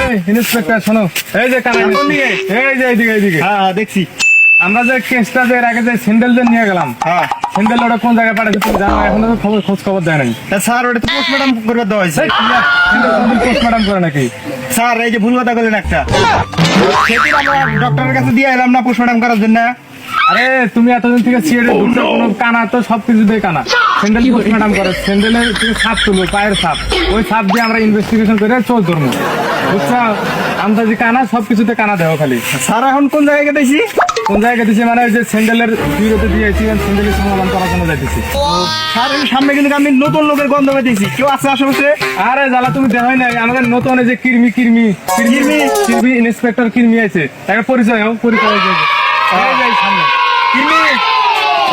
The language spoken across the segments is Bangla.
এই ইন্সপেক্টর শোনো, এই যে কানা কোন দিকে? এই যে এইদিকে হ্যাঁ দেখছি। আমরা যে কেসটা যে এর আগে যে স্যান্ডেল নিয়ে গেলাম, হ্যাঁ স্যান্ডেল ওটা কোন জায়গায় পাঠাচ্ছে তুমি জানো? এখনো তো খোঁজ খবর দেয় নাই। স্যার, ওটা তো পোস্টমর্টম করবে দেওয়া হয়েছে। পোস্টমর্টম করে নাকি? স্যার, এই যে ভুল কথা বললেন একটা, সেদিন আমরা ডক্টরের কাছে দিয়ে এলাম না পোস্টমর্টম করার জন্য। আরে তুমি এতদিন থেকে সিয়ারে কোনো কানা তো সবকিছুতেই কানা। স্যান্ডেল পোস্টমর্টম করে, স্যান্ডেলের থেকে ছাপ তুলবো, পায়ের ছাপ, ওই ছাপ দিয়ে আমরা ইনভেস্টিগেশন করে চোর ধরবো, বুঝছো? আমরা যে কানা সবকিছুতে কানা দেওয়া খালি। স্যার, এখন কোন জায়গায় গেছি? কোন জায়গায় দিচ্ছি মানে ওই যে স্যান্ডেলের বিরোধে দিয়েছি, স্যান্ডেলের সমাধান করার জন্য যাইতেছি। স্যার, এর সামনে কিন্তু আমি নতুন লোকের গন্ধ পেয়েছি। কেউ আছে আশেপাশে? আরে জ্বালা তুমি দেখাই নাই, আমাদের নতুন এই যে কিরমি ইন্সপেক্টর কিরমি আছে, একটা পরিচয় হোক, পরিচয় হয়ে যাবে। এই যে এই সামনে।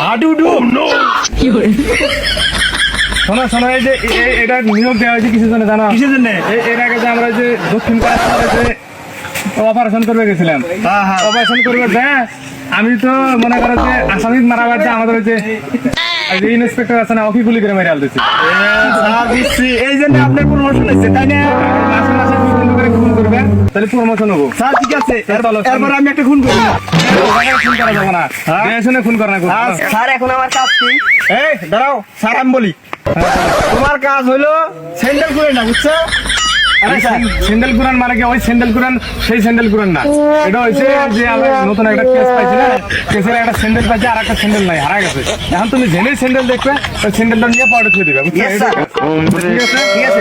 হাডুডু নো। শোনো শোনো, এই যে এটা নিয়োগ দেওয়া হয়েছে কিছু জন্য জানো? কিসের জন্য? এর আগে যে আমরা যে দক্ষিণ পাড়া যে অপারেশন করবে গেছিলাম, হ্যাঁ হ্যাঁ। অপারেশন করবে আমি তো মনে করো যে আসামি মারাবার যে আমাদের ওই যে ইন্সপেক্টর আছে না, অফি গুলি করে মেরে আলতেছি। স্যার দিচ্ছি, এই জন্য আপনার প্রমোশন হয়েছে তাই না? মাসে মাসে 2 করে খুন করবে, তাহলে প্রমোশন হবো। স্যার ঠিক আছে, চলো, এরপর আমি একটা খুন করবো। খুন করা যাবে না, দেখে খুন করা না। স্যার, এখন আমার কাজ কি? এই দাঁড়াও স্যার, আমি বলি, তোমার কাজ হলো স্যান্ডেল করে না, বুঝছো? আরে স্যান্ডেল কুরান মানে কি? ওই স্যান্ডেল কুরান সেই স্যান্ডেল কুরান না, এটা হয়েছে যে আমরা নতুন একটা কেস পাইছি না, কেসের একটা স্যান্ডেল পাইছি আর একটা স্যান্ডেল নাই, হারা গেছে। এখন তুমি জেনেই স্যান্ডেল দেখবে, ওই স্যান্ডেলটা নিয়ে পাউডার খেয়ে দিবে, বুঝছো? Yes, sir. ঠিক আছে, ঠিক আছে।